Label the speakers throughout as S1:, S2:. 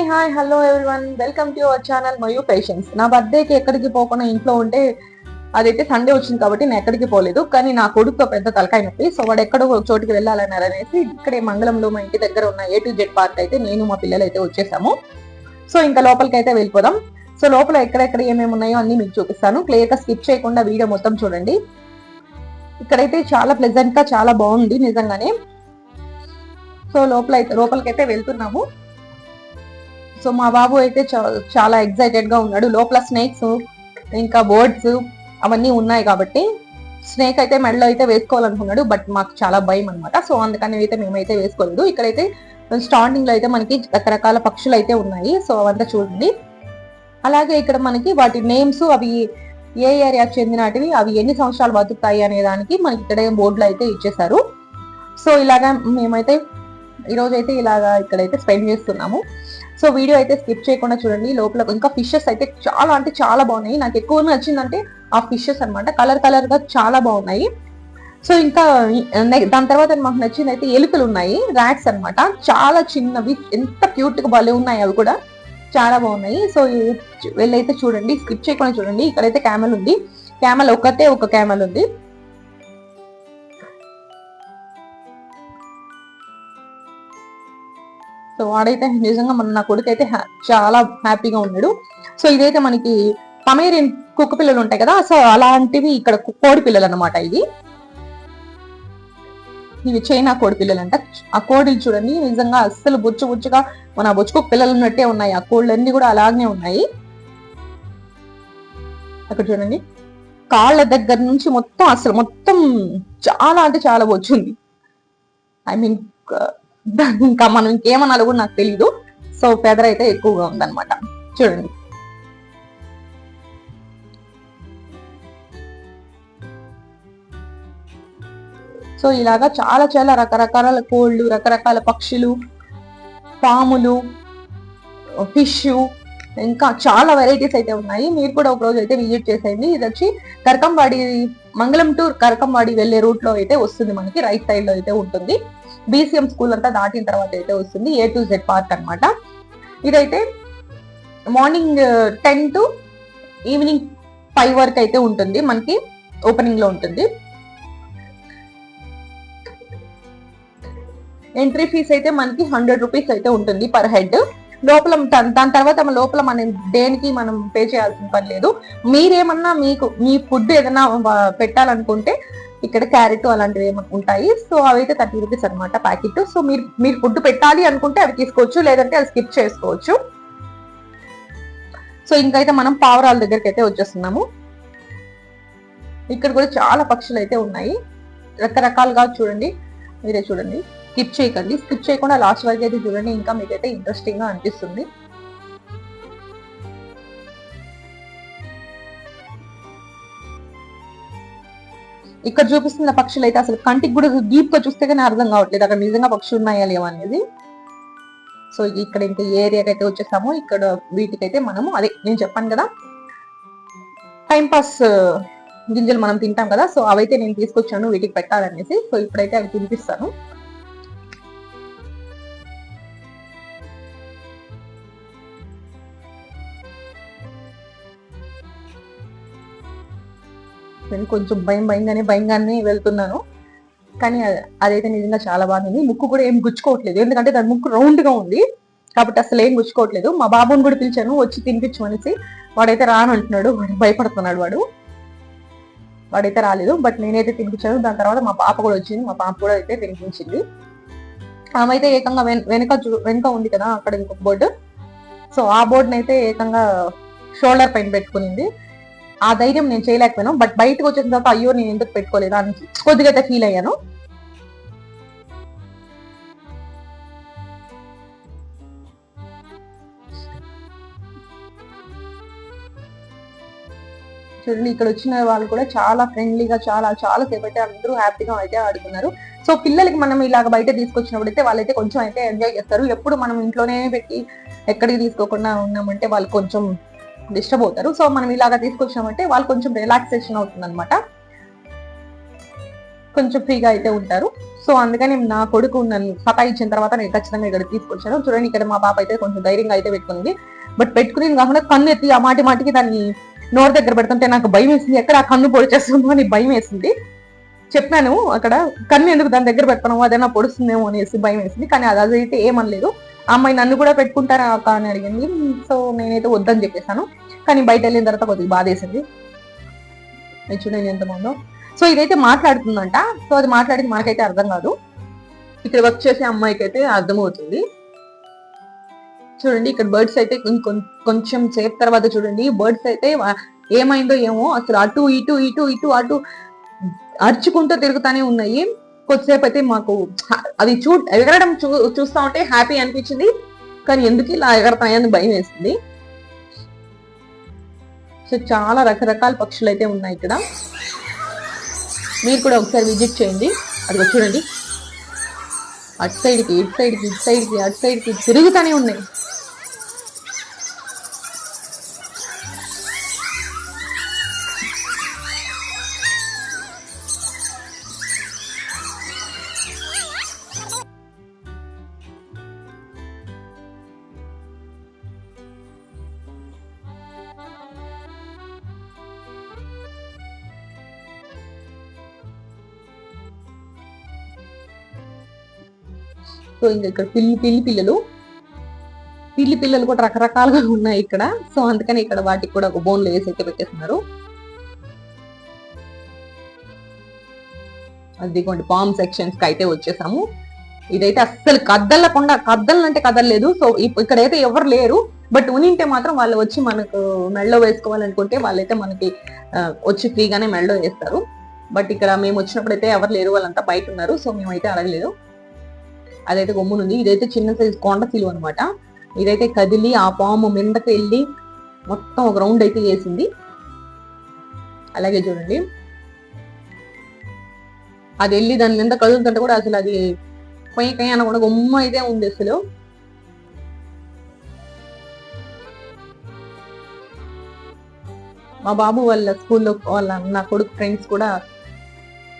S1: Hi hello everyone, welcome to our channel Mayu patience. నా బర్త్డేకి ఎక్కడికి పోకుండా ఇంట్లో ఉంటే అదైతే సండే వచ్చింది కాబట్టి నేను ఎక్కడికి పోలేదు. కానీ నా కొడుకు పెద్ద తలకాయ నొప్పి. సో వాడు ఎక్కడో ఒక చోటుకి వెళ్ళాలన్నారు అనేసి ఇక్కడే మంగళంలో మా ఇంటి దగ్గర ఉన్న A to Z పార్క్ అయితే నేను మా పిల్లలు అయితే వచ్చేసాము. సో ఇంకా లోపలికి అయితే వెళ్ళిపోదాం. సో లోపల ఎక్కడెక్కడ ఏమేమి ఉన్నాయో అన్ని మీకు చూపిస్తాను. క్లియర్ గా స్కిప్ చేయకుండా వీడియో మొత్తం చూడండి. ఇక్కడైతే చాలా ప్లెజెంట్ గా చాలా బాగుంది నిజంగానే. సో లోపలికైతే వెళ్తున్నాము. సో మా బాబు అయితే చాలా ఎక్సైటెడ్ గా ఉన్నాడు. లోపల స్నేక్స్ ఇంకా బర్డ్స్ అవన్నీ ఉన్నాయి కాబట్టి స్నేక్ అయితే మెడలో అయితే వేసుకోవాలనుకున్నాడు. బట్ మాకు చాలా భయం అనమాట. సో అందుకని అయితే మేమైతే వేసుకోలేదు. ఇక్కడైతే స్టార్టింగ్ లో అయితే మనకి రకరకాల పక్షులు అయితే ఉన్నాయి. సో అవంతా చూడండి. అలాగే ఇక్కడ మనకి వాటి నేమ్స్, అవి ఏ ఏరియాకి చెందినటివి, అవి ఎన్ని సంవత్సరాలు బతుకుతాయి అనే దానికి మనకి ఇక్కడ బోర్డులో అయితే ఇచ్చేసారు. సో ఇలాగా మేమైతే ఈరోజు అయితే ఇలాగా ఇక్కడైతే స్పెండ్ చేస్తున్నాము. సో వీడియో అయితే స్కిప్ చేయకుండా చూడండి. లోపల ఇంకా ఫిషెస్ అయితే చాలా అంటే చాలా బాగున్నాయి. నాకు ఎక్కువ నచ్చిందంటే ఆ ఫిషెస్ అనమాట. కలర్ గా చాలా బాగున్నాయి. సో ఇంకా దాని తర్వాత మాకు నచ్చింది అయితే ఎలుకలు ఉన్నాయి, ర్యాట్స్ అనమాట. చాలా చిన్నవి, ఎంత క్యూట్ గా భలే ఉన్నాయి. అవి కూడా చాలా బాగున్నాయి. సో వెళ్ళైతే చూడండి, స్కిప్ చేయకుండా చూడండి. ఇక్కడైతే క్యామెల్ ఉంది. క్యామెల్ ఒక క్యామెల్ ఉంది. సో వాడైతే నిజంగా నా కొడుకు అయితే చాలా హ్యాపీగా ఉన్నాడు. సో ఇదైతే మనకి పమేరియన్ కుక్క పిల్లలు ఉంటాయి కదా, సో అలాంటివి ఇక్కడ కోడి పిల్లలు అనమాట. ఇవి చైనా కోడి పిల్లలు అంట. ఆ కోడిలు చూడండి నిజంగా అస్సలు బుచ్చుగా మన బొచ్చుకు పిల్లలు ఉన్నట్టే ఉన్నాయి. ఆ కోళ్ళన్నీ కూడా అలాగే ఉన్నాయి. అక్కడ చూడండి, కాళ్ళ దగ్గర నుంచి మొత్తం చాలా అంటే చాలా బొచ్చుంది. ఐ మీన్ ఇంకా మనం ఇంకేమన్నా కూడా నాకు తెలీదు. సో ఫెదర్ అయితే ఎక్కువగా ఉందన్నమాట. చూడండి, సో ఇలాగా చాలా రకరకాల కోళ్ళు, రకరకాల పక్షులు, పాములు, ఫిష్, ఇంకా చాలా వెరైటీస్ అయితే ఉన్నాయి. మీరు కూడా ఒక రోజు అయితే విజిట్ చేసేయండి. ఇది వచ్చి కరకంబాడి, మంగళం టు కరకంబాడి వెళ్లే రూట్ లో అయితే వస్తుంది. మనకి రైట్ సైడ్ లో అయితే ఉంటుంది. BCM స్కూల్ అంతా దాటిన తర్వాత అయితే వస్తుంది A to Z పార్క్ అనమాట. ఇదైతే మార్నింగ్ 10 to ఈవినింగ్ 5 వరకు అయితే ఉంటుంది. మనకి ఓపెనింగ్ లో ఉంటుంది. ఎంట్రీ ఫీజ్ అయితే మనకి 100 రూపీస్ అయితే ఉంటుంది పర్ హెడ్. లోపల దాని తర్వాత లోపల మనం దేనికి మనం పే చేయాల్సిన పని లేదు. మీరేమన్నా మీ ఫుడ్ ఏదైనా పెట్టాలనుకుంటే ఇక్కడ క్యారెట్ అలాంటివి ఏమైనా ఉంటాయి. సో అవైతే 30 రూపీస్ అనమాట ప్యాకెట్. సో మీరు ఫుడ్ పెట్టాలి అనుకుంటే అవి తీసుకోవచ్చు, లేదంటే అది స్కిప్ చేసుకోవచ్చు. సో ఇంకైతే మనం పావురాల దగ్గరికి అయితే వచ్చేస్తున్నాము. ఇక్కడ కూడా చాలా పక్షులు అయితే ఉన్నాయి, రకరకాలుగా. చూడండి, మీరే చూడండి, స్కిప్ చేయకండి. స్కిప్ చేయకుండా లాస్ట్ వరకు అయితే చూడండి. ఇంకా మీకైతే ఇంట్రెస్టింగ్ గా అనిపిస్తుంది. ఇక్కడ చూపిస్తున్న పక్షులు అయితే అసలు కంటికి కూడా డీప్ గా చూస్తే కానీ అర్థం కావట్లేదు అక్కడ నిజంగా పక్షులు ఉన్నాయా లేవా అనేది. సో ఇక్కడ ఇంకా ఏరియాకి అయితే వచ్చేసాము. ఇక్కడ వీటికైతే మనము అదే నేను చెప్పాను కదా, టైం పాస్ గింజలు మనం తింటాం కదా, సో అవైతే నేను తీసుకొచ్చాను వీటికి పెట్టాలనేసి. సో ఇప్పుడైతే అవి తినిపిస్తాను. నేను కొంచెం భయంగానే వెళ్తున్నాను. కానీ అదైతే నిజంగా చాలా బాగుంది. ముక్కు కూడా ఏం గుచ్చుకోవట్లేదు, ఎందుకంటే దాని ముక్కు రౌండ్ గా ఉంది కాబట్టి అసలు ఏం గుచ్చుకోవట్లేదు. మా బాబుని కూడా పిలిచాను వచ్చి తినిపించమనేసి. వాడైతే రానంటున్నాడు, భయపడుతున్నాడు. వాడైతే రాలేదు, బట్ నేనైతే తినిపించాను. దాని తర్వాత మా పాప కూడా వచ్చింది. మా పాప కూడా అయితే తినిపించింది. ఆమె అయితే ఏకంగా వెనక ఉంది కదా అక్కడ ఇంకొక బోర్డు, సో ఆ బోర్డుని అయితే ఏకంగా షోల్డర్ పైన పెట్టుకునింది. ఆ ధైర్యం నేను చేయలేకపోయాను. బట్ బయటకు వచ్చిన తర్వాత అయ్యో నేను ఎందుకు పెట్టుకోలేదు అని కొద్దిగా అయితే ఫీల్ అయ్యాను. చూడండి, ఇక్కడ వచ్చిన వాళ్ళు కూడా చాలా ఫ్రెండ్లీగా చాలా సేపు అయితే అందరూ హ్యాపీగా అయితే ఆడుకున్నారు. సో పిల్లలకి మనం ఇలాగ బయట తీసుకొచ్చినప్పుడు అయితే వాళ్ళైతే కొంచెం అయితే ఎంజాయ్ చేస్తారు. ఎప్పుడు మనం ఇంట్లోనే పెట్టి ఎక్కడికి తీసుకోకుండా ఉన్నామంటే వాళ్ళు కొంచెం డిస్టర్బ్ అవుతారు. సో మనం ఇలాగా తీసుకొచ్చామంటే వాళ్ళు కొంచెం రిలాక్సేషన్ అవుతుంది అనమాట, కొంచెం ఫ్రీగా అయితే ఉంటారు. సో అందుకని నా కొడుకు నన్ను సతాయించిన తర్వాత నేను ఖచ్చితంగా ఇక్కడ తీసుకొచ్చాను. చూడండి ఇక్కడ మా పాప అయితే కొంచెం ధైర్యంగా అయితే పెట్టుకుంది. బట్ పెట్టుకుని కాకుండా కన్ను ఎత్తి ఆ మాటికి దాన్ని నోరు దగ్గర పెడుతుంటే నాకు భయం వేసింది. ఎక్కడ ఆ కన్ను పొడి చేస్తుందో అని భయం వేసింది. చెప్పాను అక్కడ కన్ను ఎందుకు దాని దగ్గర పెడతాను, అదైనా పొడుస్తుందేమో అనేసి భయం వేసింది. కానీ అదైతే ఏమనలేదు. ఆ అమ్మాయి నన్ను కూడా పెట్టుకుంటారా అక్క అని అడిగింది. సో నేనైతే వద్దని చెప్పేశాను. కానీ బయట వెళ్ళిన తర్వాత కొద్దిగా బాధేసింది. చూడండి ఎంత బాగుందో. సో ఇదైతే మాట్లాడుతుందంట. సో అది మాట్లాడింది మనకైతే అర్థం కాదు, ఇక్కడ వర్క్ చేసే అమ్మాయికి అయితే అర్థమవుతుంది. చూడండి ఇక్కడ బర్డ్స్ అయితే కొంచెం సేపు తర్వాత చూడండి బర్డ్స్ అయితే ఏమైందో ఏమో అసలు అటు ఇటు ఇటు ఇటు అటు అరుచుకుంటూ తిరుగుతానే ఉన్నాయి. కొద్దిసేపు అయితే మాకు అది ఎగరడం చూస్తా ఉంటే హ్యాపీ అనిపించింది. కానీ ఎందుకు ఇలా ఎగరతాయని భయం వేసింది. సో చాలా రకరకాల పక్షులు అయితే ఉన్నాయి ఇక్కడ. మీరు కూడా ఒకసారి విజిట్ చేయండి. అది చూడండి అటు సైడ్కి ఇటు సైడ్కి ఇటు సైడ్కి అటు సైడ్కి తిరుగుతానే ఉన్నాయి. సో ఇంకా ఇక్కడ పిల్లలు కూడా రకరకాలుగా ఉన్నాయి ఇక్కడ. సో అందుకని ఇక్కడ వాటికి కూడా ఒక బోన్లు వేసి అయితే పెట్టేస్తున్నారు. అదిగోండి పామ్ సెక్షన్స్ కి అయితే వచ్చేసాము. ఇదైతే అస్సలు కదలంటే కదలలేదు. సో ఇక్కడైతే ఎవరు లేరు. బట్ ఉనింటే మాత్రం వాళ్ళు వచ్చి మనకు మెడలో వేసుకోవాలనుకుంటే వాళ్ళైతే మనకి వచ్చి ఫ్రీగానే మెడలో వేస్తారు. బట్ ఇక్కడ మేము వచ్చినప్పుడు అయితే ఎవరు లేరు, వాళ్ళంతా బయట ఉన్నారు. సో మేమైతే అడగలేదు. అదైతే గమ్మునుంది. ఇదైతే చిన్న సైజు కొండ సిలువ అనమాట. ఇదైతే కదిలి ఆ పాము మిందకి వెళ్ళి మొత్తం ఒక రౌండ్ అయితే వేసింది. అలాగే చూడండి అది వెళ్ళి దాని మీద కదులుతుంటే కూడా అసలు అది కొయ్య అని కూడా గమ్మ అయితే ఉంది అసలు. మా బాబు వాళ్ళ స్కూల్లో నా కొడుకు ఫ్రెండ్స్ కూడా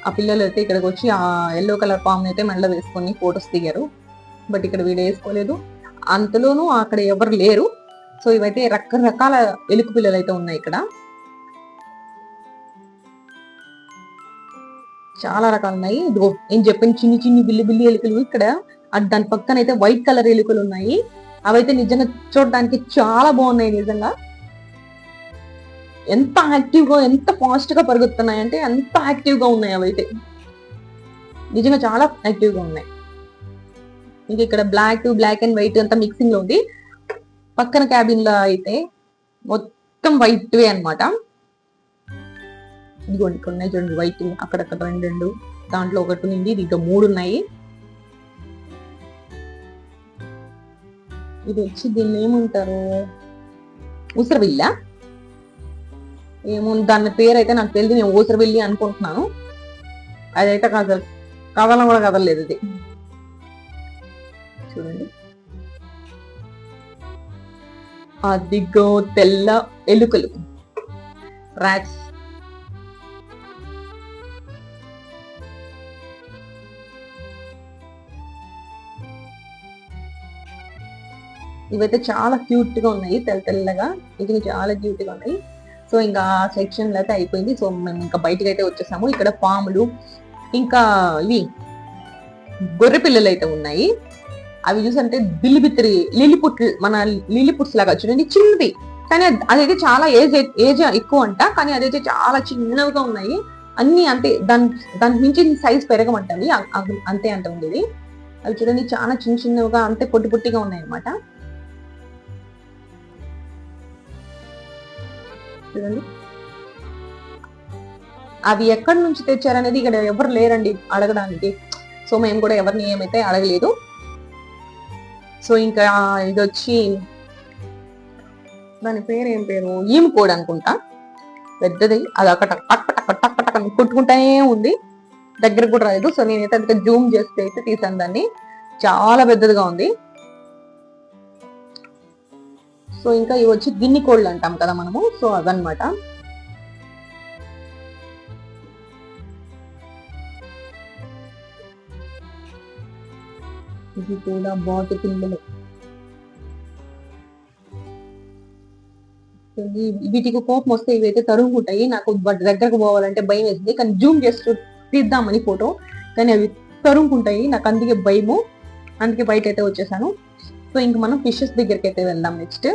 S1: ఆ పిల్లలు అయితే ఇక్కడికి వచ్చి ఆ ఎల్లో కలర్ పామ్ అయితే మెడలో వేసుకొని ఫొటోస్ దిగారు. బట్ ఇక్కడ వీడియో వేసుకోలేదు. అంతలోనూ అక్కడ ఎవరు లేరు. సో ఇవైతే రకరకాల ఎలుక పిల్లలు అయితే ఉన్నాయి ఇక్కడ. చాలా రకాలు ఉన్నాయి. ఇదిగో నేను చెప్పిన చిన్ని బిల్లి ఎలుకలు ఇక్కడ. దాని పక్కన అయితే వైట్ కలర్ ఎలుకలు ఉన్నాయి. అవైతే నిజంగా చూడడానికి చాలా బాగున్నాయి. నిజంగా ఎంత యాక్టివ్ గా ఎంత ఫాస్ట్ గా పరుగుతున్నాయి అంటే అంత యాక్టివ్ గా ఉన్నాయి. అవైతే నిజంగా చాలా యాక్టివ్ గా ఉన్నాయి. ఇంకా ఇక్కడ బ్లాక్ అండ్ వైట్ అంతా మిక్సింగ్ లో ఉంది. పక్కన క్యాబిన్ లో అయితే మొత్తం వైట్ వే అనమాట. ఇదిగోండి ఇక్కడ ఉన్నాయి చూడండి వైట్, అక్కడక్కడ రెండు, దాంట్లో ఒకటి ఉంది, దీంట్లో 3 ఉన్నాయి. ఇది వచ్చి దీన్ని ఏమంటారు, ఊసరవిల్ల ఏమో దాని పేరు అయితే నాకు తెలియదు. నేను ఊసరవిల్లి అనుకుంటున్నాను. అదైతే కదలం కూడా కదలలేదు. ఇది చూడండి అదిగో తెల్ల ఎలుకలు, రాట్స్. ఇవైతే చాలా క్యూట్ గా ఉన్నాయి, తెల్లగా. ఇది చాలా క్యూట్ గా ఉన్నాయి. సో ఇంకా సెక్షన్ లో అయితే అయిపోయింది. సో మేము ఇంకా బయటకు అయితే వచ్చేసాము. ఇక్కడ పాములు, ఇంకా ఇవి గొర్రె పిల్లలు అయితే ఉన్నాయి. అవి చూసంటే బిల్లిబిత్తిరి మన లిలిపుట్స్ లాగా చూడండి, చిన్నది. కానీ అదైతే చాలా ఏజ్ ఎక్కువ అంట. కానీ అదైతే చాలా చిన్నవిగా ఉన్నాయి అన్ని. అంటే దానికి మించి సైజ్ పెరగమంటవి, అంతే అంట ఉండేది. అవి చూడండి చాలా చిన్నవిగా, అంతే పొట్టిగా ఉన్నాయి అనమాట. చూడండి అవి ఎక్కడి నుంచి తెచ్చారనేది ఇక్కడ ఎవరు లేరండి అడగడానికి. సో మేము కూడా ఎవరిని ఏమైతే అడగలేదు. సో ఇంకా ఇది వచ్చి దాని పేరు ఏం పేరు, ఈము కోడి అనుకుంటా, పెద్దది. అది అక్కడ టక్ కొట్టుకుంటానే ఉంది, దగ్గరకు కూడా రాలేదు. సో నేనైతే అందుకే జూమ్ చేస్తే అయితే తీసాను దాన్ని. చాలా పెద్దదిగా ఉంది. సో ఇంకా ఇవి వచ్చి గిన్ని కోళ్ళు అంటాం కదా మనము. సో అవన్నమాట. ఇది కూడా బాతు పిల్లలు. వీటికి కోపం వస్తే ఇవైతే తరుగుంటాయి. నాకు వాటి దగ్గరకు పోవాలంటే భయం వేసింది, కానీ జూమ్ చేస్తూ తీద్దామని ఫోటో, కానీ అవి తరుగుంటాయి. నాకు అందుకే భయము, అందుకే బయట అయితే వచ్చేసాను. సో ఇంక మనం ఫిషెస్ దగ్గరికి అయితే వెళ్దాం. నెక్స్ట్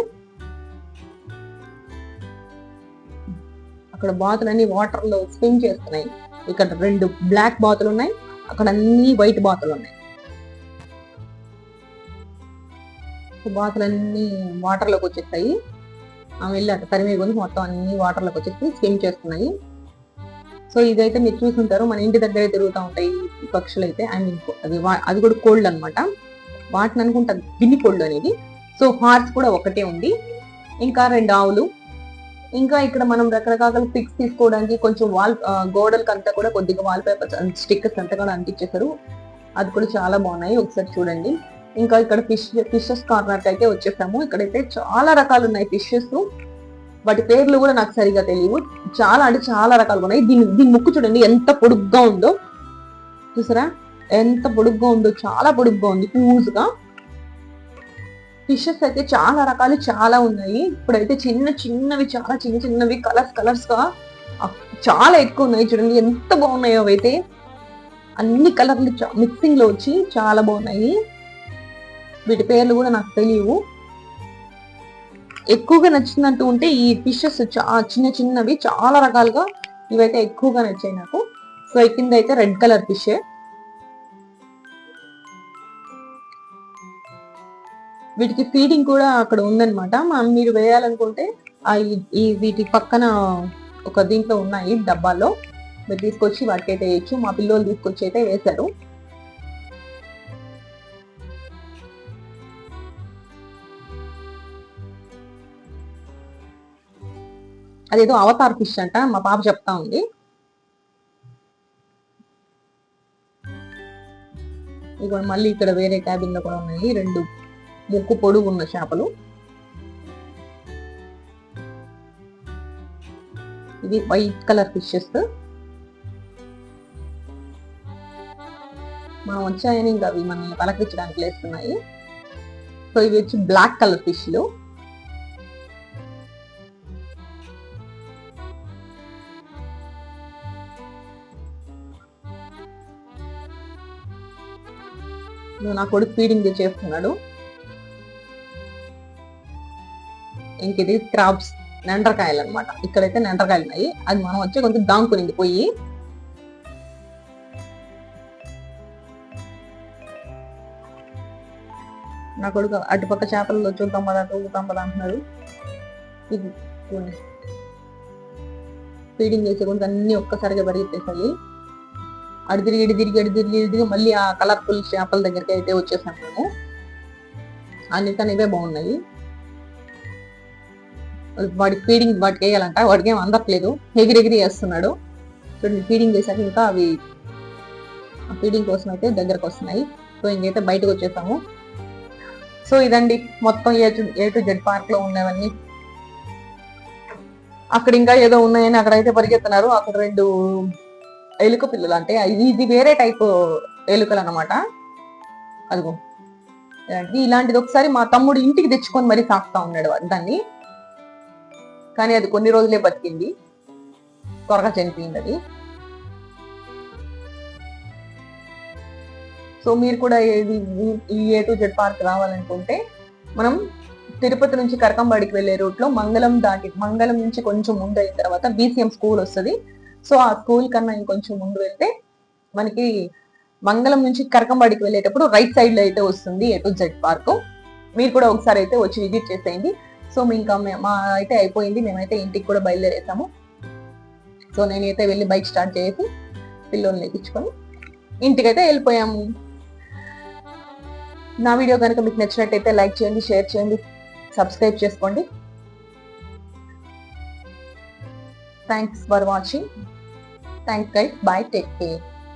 S1: అక్కడ బాతులన్నీ వాటర్ లో స్విమ్ చేస్తున్నాయి. ఇక్కడ 2 బ్లాక్ బాతులు ఉన్నాయి, అక్కడ అన్ని వైట్ బాతులు ఉన్నాయి. బాతులన్నీ వాటర్ లోకి వచ్చేస్తాయి. ఆమె వెళ్ళి అక్కడ తరిమే కొని మొత్తం అన్ని వాటర్ లోకి వచ్చేసి స్విమ్ చేస్తున్నాయి. సో ఇదైతే మీరు చూసుంటారు, మన ఇంటి దగ్గర తిరుగుతూ ఉంటాయి ఈ పక్షులు అయితే. ఐ మీన్ అది కూడా కోల్డ్ అనమాట, వాటిని అనుకుంటా గిన్ని కోల్డ్ అనేది. సో హార్స్ కూడా ఒకటే ఉంది, ఇంకా 2 ఆవులు. ఇంకా ఇక్కడ మనం రకరకాల పిక్స్ తీసుకోవడానికి కొంచెం గోడలకి అంతా కూడా కొద్దిగా వాల్ పేపర్స్ స్టిక్కర్స్ అంతా కూడా అంటించేశారు. అది కూడా చాలా బాగున్నాయి, ఒకసారి చూడండి. ఇంకా ఇక్కడ ఫిషెస్ కార్నర్ అయితే వచ్చేసాము. ఇక్కడైతే చాలా రకాలు ఉన్నాయి ఫిషెస్, వాటి పేర్లు కూడా నాకు సరిగా తెలియవు. చాలా అంటే చాలా రకాలు ఉన్నాయి. దీని ముక్కు చూడండి ఎంత పొడుగ్గా ఉందో, చూసారా ఎంత పొడుగ్గా ఉందో, చాలా పొడుగ్గా ఉంది పూజుగా. ఫిషెస్ అయితే చాలా రకాలు చాలా ఉన్నాయి. ఇప్పుడైతే చిన్నవి చాలా చిన్నవి కలర్స్ గా చాలా ఎక్కువ ఉన్నాయి. చూడండి ఎంత బాగున్నాయో అయితే, అన్ని కలర్లు మిక్సింగ్ లో వచ్చి చాలా బాగున్నాయి. వీటి పేర్లు కూడా నాకు తెలియవు. ఎక్కువగా నచ్చిందంటూ ఉంటే ఈ ఫిషెస్ చిన్నవి చాలా రకాలుగా ఇవైతే ఎక్కువగా నచ్చాయి నాకు. సో కింద అయితే రెడ్ కలర్ ఫిష్, వీటికి ఫీడింగ్ కూడా అక్కడ ఉందన్నమాట. మీరు వేయాలనుకుంటే వీటి పక్కన ఒక దీంట్లో ఉన్నాయి డబ్బాల్లో, మీరు తీసుకొచ్చి వాటికైతే వేయచ్చు. మా పిల్లలు తీసుకొచ్చి అయితే వేశారు. అదేదో అవతార్ ఫిష్ అంట, మా పాప చెప్తా ఉంది. ఇక మళ్ళీ ఇక్కడ వేరే క్యాబిన్ లో కూడా ఉన్నాయి 2 ముక్కు పొడుగు ఉన్న చేపలు. ఇది వైట్ కలర్ ఫిషెస్. మనం వచ్చాయని ఇంకా అవి మనల్ని పలకరించడానికి లేస్తున్నాయి. సో ఇవి వచ్చి బ్లాక్ కలర్ ఫిష్లు. నా కొడుకు ఫీడింగ్ చేస్తున్నాడు. ఇంక ఇది క్రాబ్స్, నెండ్రకాయలు అనమాట. ఇక్కడైతే నెండ్రకాయలు ఉన్నాయి, అది మనం వచ్చి కొంచెం దాంకునింది పోయి. నా కొడుకు అటుపక్క చేపల్లో చూద్దాం పదా అంటున్నాడు. ఇది ఫీడింగ్ చేసే కొంచెం అన్ని ఒక్కసారిగా పరిగెత్తేసాయి. అడి తిరిగి మళ్ళీ ఆ కలర్ఫుల్ చేపల దగ్గరికి అయితే వచ్చేసాం మేము. అన్నిటికన్నా ఇవే బాగున్నాయి. వాడికి ఫీడింగ్ వాటికి వేయాలంట, వాడికి ఏం అందట్లేదు, ఎగిరి వేస్తున్నాడు. చూడండి ఫీడింగ్ చేశాక ఇంకా అవి ఫీడింగ్ కోసం అయితే దగ్గరకు వస్తున్నాయి. సో ఇంకైతే బయటకు వచ్చేసాము. సో ఇదండి మొత్తం ఏ టు జెడ్ పార్క్ లో ఉన్నవన్నీ. అక్కడ ఇంకా ఏదో ఉన్నాయని అక్కడైతే పరిగెత్తున్నారు. అక్కడ 2 ఎలుక పిల్లలు, అంటే ఇది వేరే టైప్ ఎలుకలు అనమాట. అదిగో ఇలాంటిది ఒకసారి మా తమ్ముడు ఇంటికి తెచ్చుకొని మరీ సాకుతా ఉన్నాడు దాన్ని, కానీ అది కొన్ని రోజులే బతికింది, త్వరగా చనిపోయింది అది. సో మీరు కూడా ఈ ఏ టు జెడ్ పార్క్ రావాలనుకుంటే మనం తిరుపతి నుంచి కరకంబాడికి వెళ్లే రూట్ లో మంగళం నుంచి కొంచెం ముందు అయిన తర్వాత BCM స్కూల్ వస్తుంది. సో ఆ స్కూల్ కన్నా ఇంకొంచెం ముందు వెళ్తే మనకి మంగళం నుంచి కరకంబాడికి వెళ్ళేటప్పుడు రైట్ సైడ్ లో అయితే వస్తుంది ఏ టు జెడ్ పార్క్. మీరు కూడా ఒకసారి అయితే వచ్చి విజిట్ చేసేయండి. సో ఇంకా మా అయితే అయిపోయింది, మేమైతే ఇంటికి కూడా బయలుదేరేసాము. సో నేనైతే వెళ్ళి బైక్ స్టార్ట్ చేసి పిల్లల్ని ఎక్కించుకొని ఇంటికైతే వెళ్ళిపోయాము. నా వీడియో కనుక మీకు నచ్చినట్టయితే లైక్ చేయండి, షేర్ చేయండి, సబ్స్క్రైబ్ చేసుకోండి. Thanks for watching. Thanks guys, bye, take care.